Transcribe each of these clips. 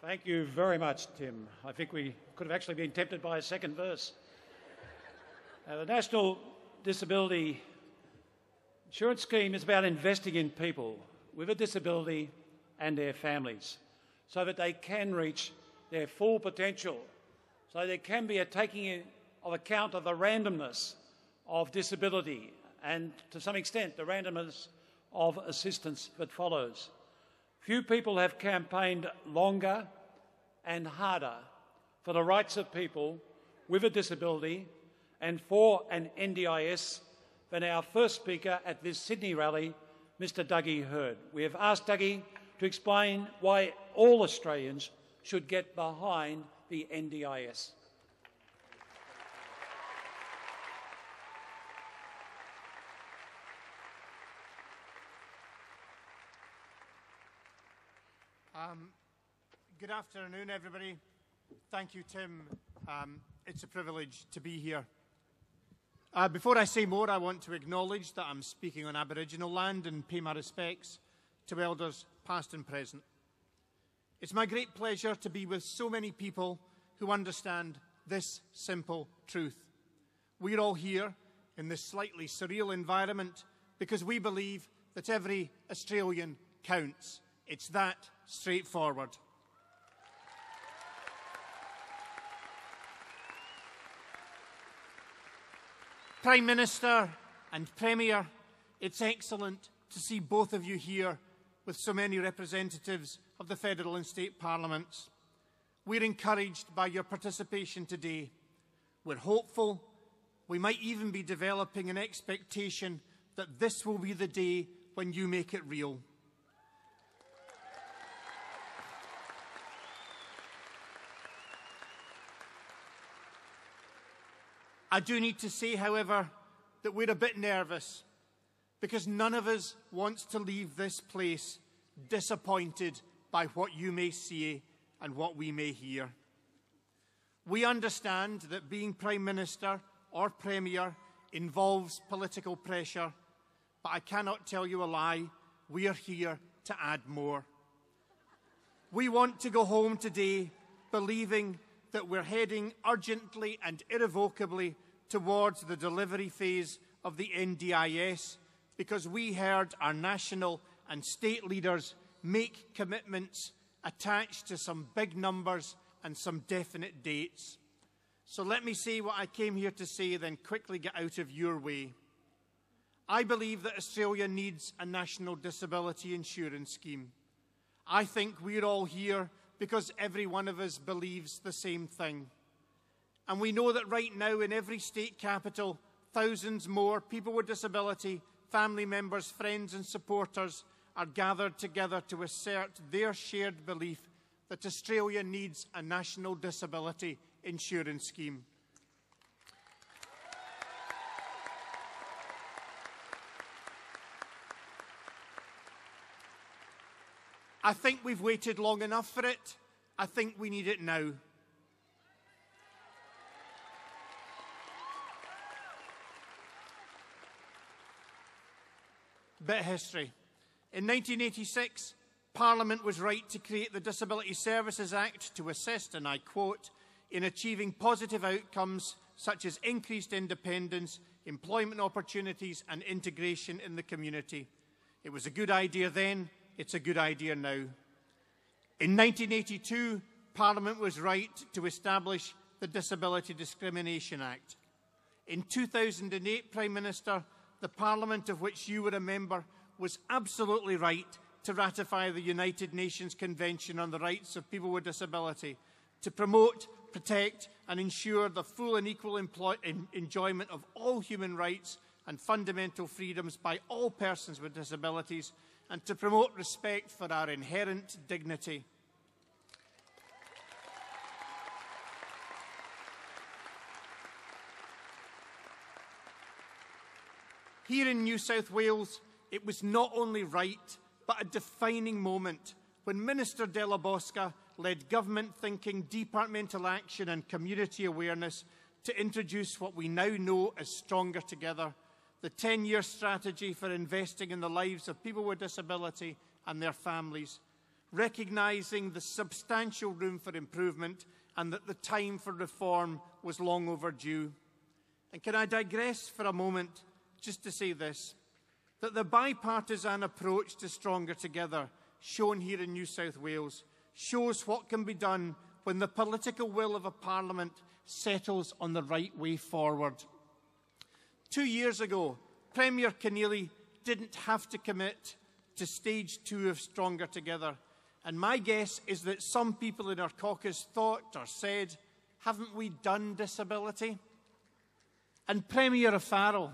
Thank you very much, Tim. I think we could have actually been tempted by a second verse. The National Disability Insurance Scheme is about investing in people with a disability and their families so that they can reach their full potential, so there can be a taking of account of the randomness of disability and, to some extent, the randomness of assistance that follows. Few people have campaigned longer and harder for the rights of people with a disability and for an NDIS than our first speaker at this Sydney rally, Mr. Dougie Herd. We have asked Dougie to explain why all Australians should get behind the NDIS. Good afternoon, everybody. Thank you, Tim. It's a privilege to be here. Before I say more, I want to acknowledge that I'm speaking on Aboriginal land and pay my respects to elders past and present. It's my great pleasure to be with so many people who understand this simple truth. We're all here in this slightly surreal environment because we believe that every Australian counts. It's that straightforward. Prime Minister and Premier, it's excellent to see both of you here with so many representatives of the federal and state parliaments. We're encouraged by your participation today. We're hopeful. We might even be developing an expectation that this will be the day when you make it real. I do need to say, however, that we're a bit nervous because none of us wants to leave this place disappointed by what you may see and what we may hear. We understand that being Prime Minister or Premier involves political pressure, but I cannot tell you a lie, we are here to add more. We want to go home today believing that we're heading urgently and irrevocably towards the delivery phase of the NDIS because we heard our national and state leaders make commitments attached to some big numbers and some definite dates. So let me say what I came here to say, then quickly get out of your way. I believe that Australia needs a national disability insurance scheme. I think we're all here because every one of us believes the same thing. And we know that right now in every state capital, thousands more people with disability, family members, friends and supporters are gathered together to assert their shared belief that Australia needs a national disability insurance scheme. I think we've waited long enough for it. I think we need it now. Bit of history. In 1986, Parliament was right to create the Disability Services Act to assist, and I quote, in achieving positive outcomes such as increased independence, employment opportunities and integration in the community. It was a good idea then. It's a good idea now. In 1982, Parliament was right to establish the Disability Discrimination Act. In 2008, Prime Minister, the Parliament of which you were a member was absolutely right to ratify the United Nations Convention on the Rights of People with Disability, to promote, protect and ensure the full and equal enjoyment of all human rights and fundamental freedoms by all persons with disabilities, and to promote respect for our inherent dignity. Here in New South Wales, it was not only right, but a defining moment when Minister Della Bosca led government thinking, departmental action and community awareness to introduce what we now know as Stronger Together, the 10-year strategy for investing in the lives of people with disability and their families. recognising the substantial room for improvement and that the time for reform was long overdue. And can I digress for a moment just to say this, that the bipartisan approach to Stronger Together, shown here in New South Wales, shows what can be done when the political will of a parliament settles on the right way forward. 2 years ago, Premier Keneally didn't have to commit to stage 2 of Stronger Together. And my guess is that some people in our caucus thought or said, haven't we done disability? And Premier O'Farrell,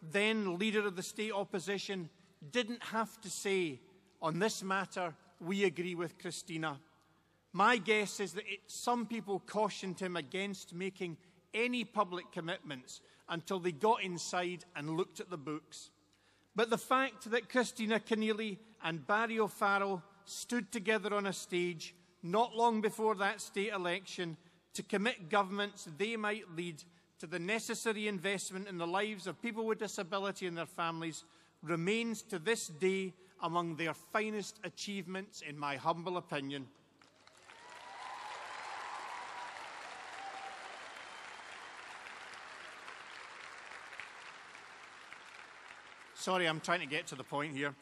then leader of the state opposition, didn't have to say, on this matter, we agree with Christina. My guess is that some people cautioned him against making any public commitments until they got inside and looked at the books. But the fact that Christina Keneally and Barry O'Farrell stood together on a stage not long before that state election to commit governments they might lead to the necessary investment in the lives of people with disability and their families remains to this day among their finest achievements, in my humble opinion. Sorry, I'm trying to get to the point here.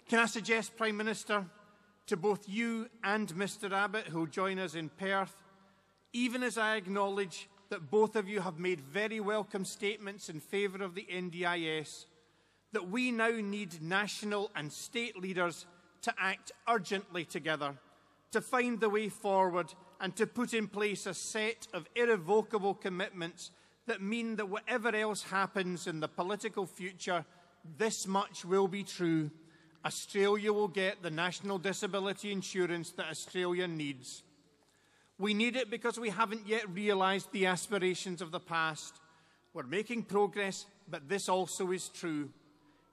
Can I suggest, Prime Minister, to both you and Mr Abbott, who will join us in Perth, even as I acknowledge that both of you have made very welcome statements in favour of the NDIS, that we now need national and state leaders to act urgently together, to find the way forward and to put in place a set of irrevocable commitments that mean that whatever else happens in the political future, this much will be true. Australia will get the national disability insurance that Australia needs. We need it because we haven't yet realised the aspirations of the past. We're making progress, but this also is true.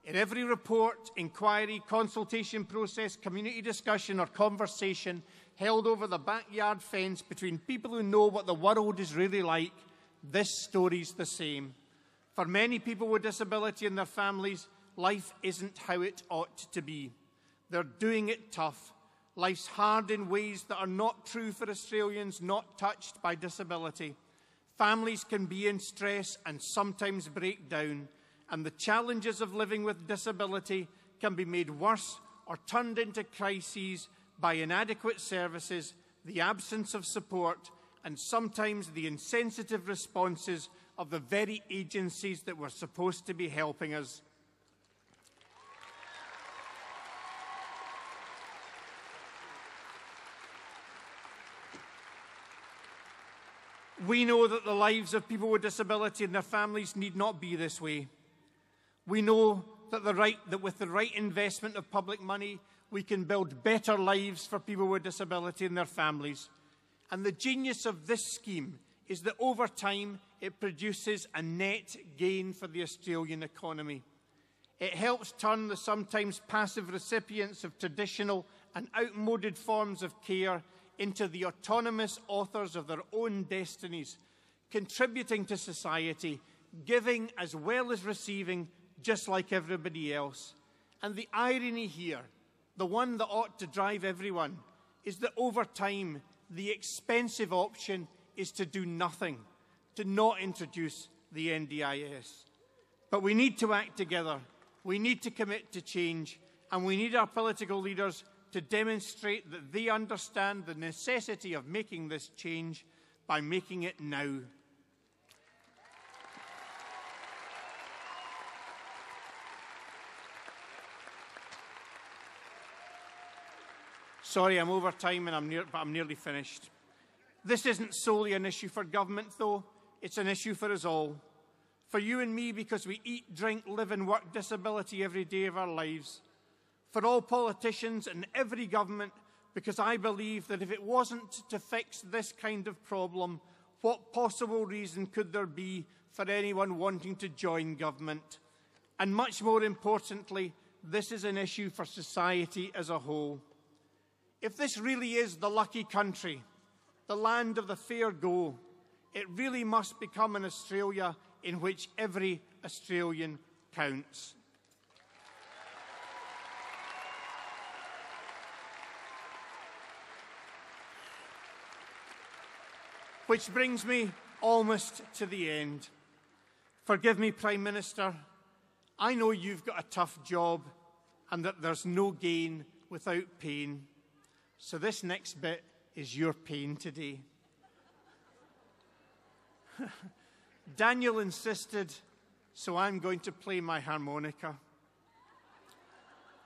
In every report, inquiry, consultation process, community discussion or conversation held over the backyard fence between people who know what the world is really like, this story's the same. For many people with disability and their families, life isn't how it ought to be. They're doing it tough. Life's hard in ways that are not true for Australians not touched by disability. Families can be in stress and sometimes break down, and the challenges of living with disability can be made worse or turned into crises by inadequate services, the absence of support, and sometimes the insensitive responses of the very agencies that were supposed to be helping us. We know that the lives of people with disability and their families need not be this way. We know that with the right investment of public money, we can build better lives for people with disability and their families. And the genius of this scheme is that over time it produces a net gain for the Australian economy. It helps turn the sometimes passive recipients of traditional and outmoded forms of care into the autonomous authors of their own destinies, contributing to society, giving as well as receiving, just like everybody else. And the irony here, the one that ought to drive everyone, is that over time, the expensive option is to do nothing, to not introduce the NDIS. But we need to act together. We need to commit to change, and we need our political leaders to demonstrate that they understand the necessity of making this change by making it now. Sorry, I'm over time and I'm nearly finished. This isn't solely an issue for government, though. It's an issue for us all. For you and me, because we eat, drink, live and work disability every day of our lives. For all politicians and every government, because I believe that if it wasn't to fix this kind of problem, what possible reason could there be for anyone wanting to join government? And much more importantly, this is an issue for society as a whole. If this really is the lucky country, the land of the fair go, it really must become an Australia in which every Australian counts. Which brings me almost to the end. Forgive me, Prime Minister. I know you've got a tough job and that there's no gain without pain. So this next bit is your pain today. Daniel insisted, so I'm going to play my harmonica.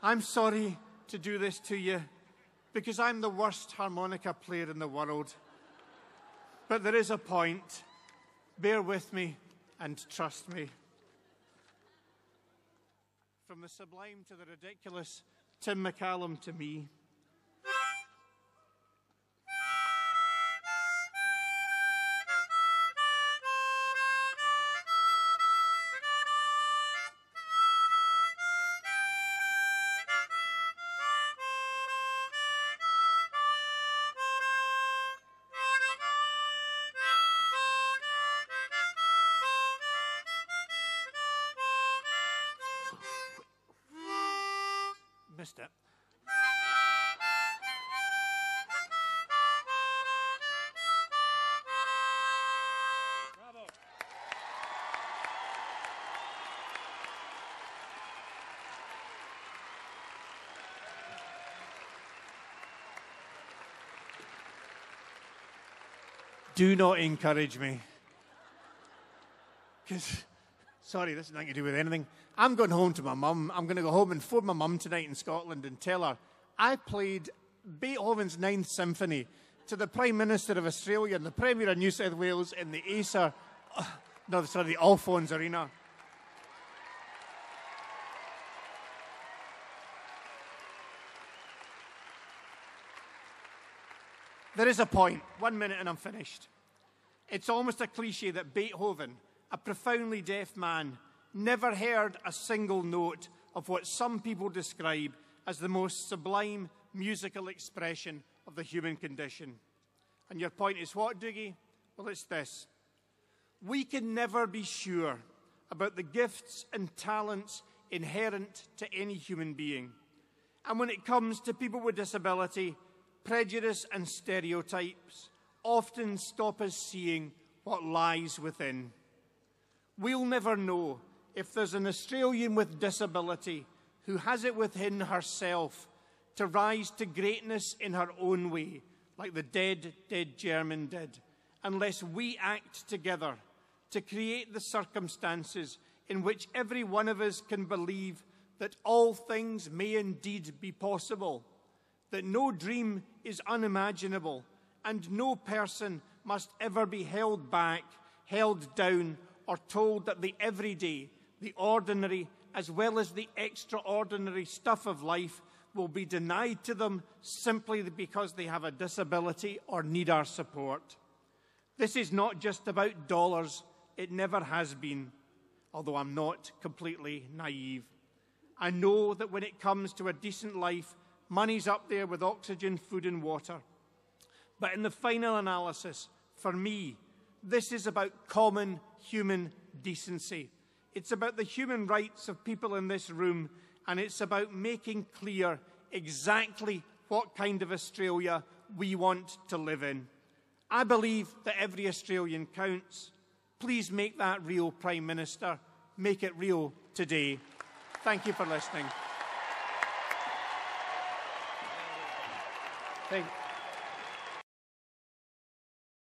I'm sorry to do this to you because I'm the worst harmonica player in the world. But there is a point. Bear with me and trust me. From the sublime to the ridiculous, Tim McCallum to me. Missed it. Bravo. Do not encourage me. Because, sorry, this has nothing to do with anything. I'm going home to my mum. I'm going to go home and phone my mum tonight in Scotland and tell her I played Beethoven's Ninth Symphony to the Prime Minister of Australia and the Premier of New South Wales in the the Alphonse Arena. There is a point. 1 minute and I'm finished. It's almost a cliche that Beethoven, a profoundly deaf man, never heard a single note of what some people describe as the most sublime musical expression of the human condition. And your point is what, Dougie? Well, it's this. We can never be sure about the gifts and talents inherent to any human being. And when it comes to people with disability, prejudice and stereotypes often stop us seeing what lies within. We'll never know if there's an Australian with disability who has it within herself to rise to greatness in her own way, like the dead German did, unless we act together to create the circumstances in which every one of us can believe that all things may indeed be possible, that no dream is unimaginable, and no person must ever be held back, held down, or told that the everyday, the ordinary, as well as the extraordinary stuff of life will be denied to them simply because they have a disability or need our support. This is not just about dollars. It never has been, although I'm not completely naive. I know that when it comes to a decent life, money's up there with oxygen, food and water. But in the final analysis, for me, this is about common human decency. It's about the human rights of people in this room, and it's about making clear exactly what kind of Australia we want to live in. I believe that every Australian counts. Please make that real, Prime Minister. Make it real today. Thank you for listening. Thank you.